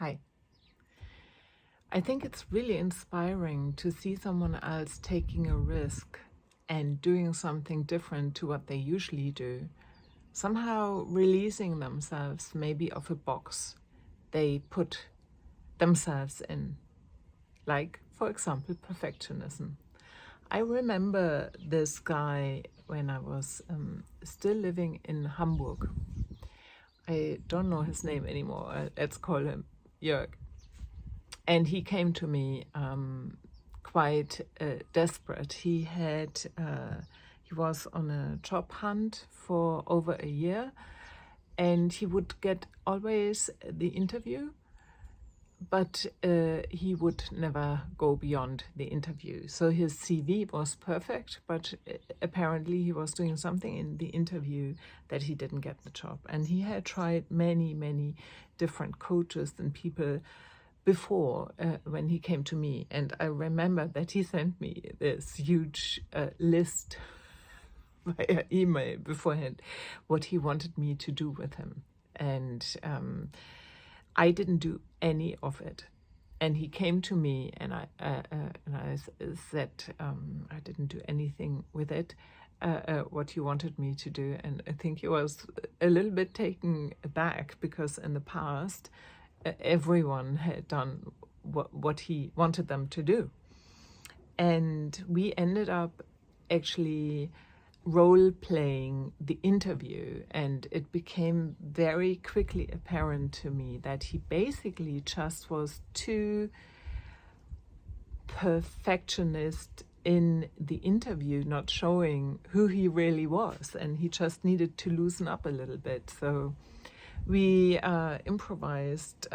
Hi. I think it's really inspiring to see someone else taking a risk and doing something different to what they usually do, somehow releasing themselves maybe of a box they put themselves in, like, for example, perfectionism. I remember this guy when I was still living in Hamburg. I don't know his name anymore. Let's call him Jörg. And he came to me quite desperate. He was on a job hunt for over a year, and he would get always the interview, but he would never go beyond the interview. So his CV was perfect, but apparently he was doing something in the interview that he didn't get the job. And he had tried many different coaches and people before when he came to me. And I remember that he sent me this huge list via email beforehand, what he wanted me to do with him. And I didn't do any of it. And he came to me and I said I didn't do anything with it, what he wanted me to do. And I think he was a little bit taken aback, because in the past, everyone had done what he wanted them to do. And we ended up actually role-playing the interview, and it became very quickly apparent to me that he basically just was too perfectionist in the interview, not showing who he really was, and he just needed to loosen up a little bit. So we improvised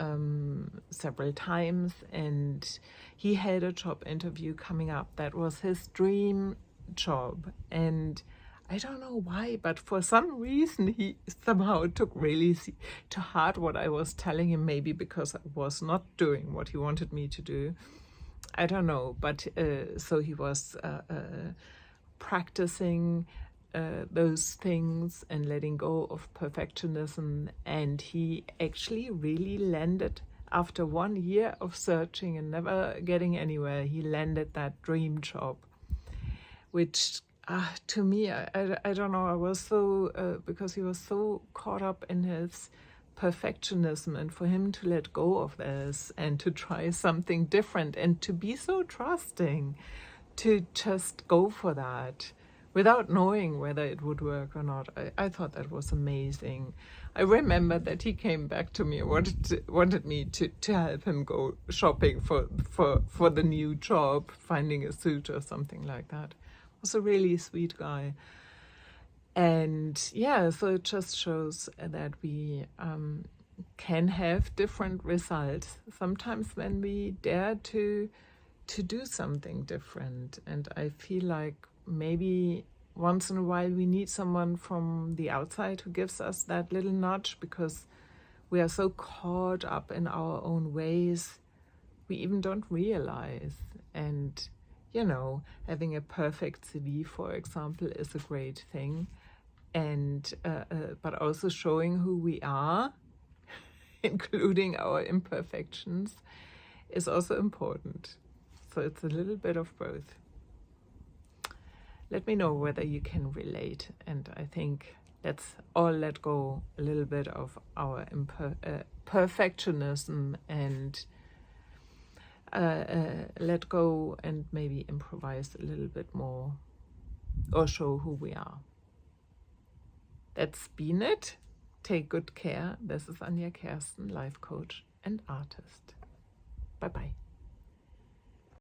several times, and he had a job interview coming up that was his dream job. And I don't know why, but for some reason he somehow took really to heart what I was telling him, maybe because I was not doing what he wanted me to do. I don't know, but so he was practicing those things and letting go of perfectionism, and he actually really landed, after 1 year of searching and never getting anywhere, he landed that dream job, which to me, I don't know, I was so, because he was so caught up in his perfectionism, and for him to let go of this and to try something different and to be so trusting, to just go for that without knowing whether it would work or not. I thought that was amazing. I remember that he came back to me and wanted me to help him go shopping for the new job, finding a suit or something like that. Was a really sweet guy. And yeah, so it just shows that we can have different results sometimes when we dare to do something different. And I feel like maybe once in a while we need someone from the outside who gives us that little nudge, because we are so caught up in our own ways we even don't realize. And you know, having a perfect CV, for example, is a great thing, and but also showing who we are, including our imperfections, is also important. So it's a little bit of both. Let me know whether you can relate, and I think let's all let go a little bit of our perfectionism and let go and maybe improvise a little bit more, or show who we are. That's been it. Take good care. This is Anja Kersten, life coach and artist. Bye-bye.